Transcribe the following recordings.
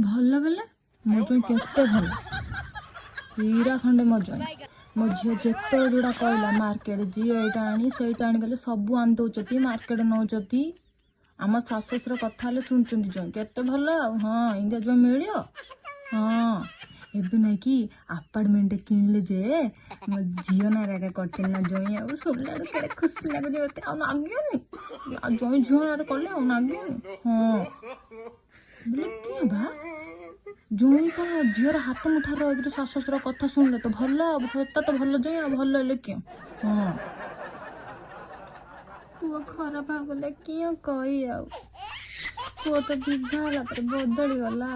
भल बेले मो जो केते भल हीरा खंडे मो जो मो झील जिते जोड़ा कहला मार्केट जी एटा आनी सहीटा आनी गले सब आनी दौरान मार्केट नौकती आम शाशु शशुर कथा शुणुंट जो केते भल हाँ इंडिया जो मिल हाँ एबे ना कि आपार्टमेंट किणले जे मो झील नारे करना जो शुणला के खुशी लगुच मत नागे जो झील नारे कले नागे हाँ बोले किए बा जोई तो झीवर हाथ मुठा रही शाशु शशुर कथा शुणले तो भल सता तो भल जो भल हेले क्यों हाँ पुओ खराब बोले किए कही पुओ तो विवाह बदली गला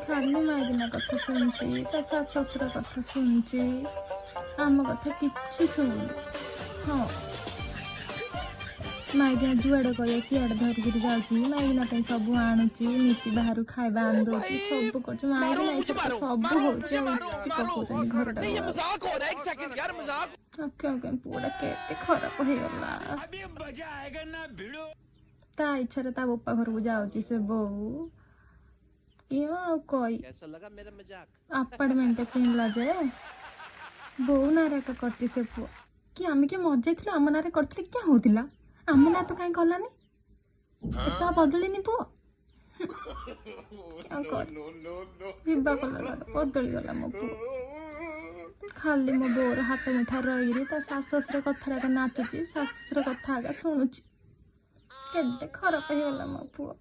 खाली माइना कथा शुणुची शाशु शशुर कथा शुणुची आम कथा किसी शुणुनी हाँ माइना जुआड़े कह सियाड़े धरिकी जाऊँगी माइना सब आणुची नीति बाहर खाଇବା आनी दौर सब कर माइना सब हो घर पुआ के खराब हो गला ता इच्छा ता बापा घर को जाऊँगी से बो कई आपार्टमेंट किणला जे बो नारे करती से पुआ कि आम किए मजा थी आम नारे करते क्या होता आम ना तो कहीं गलानी एता बदलिनी पुओ क्या कर कला बदली गला मो पुओ खाली मो बोर हाथ मिठा रही शाशु शशुर कथा नाचुची शाशु शशुर कथा शुणुची के खराब हो गला मो पुओ।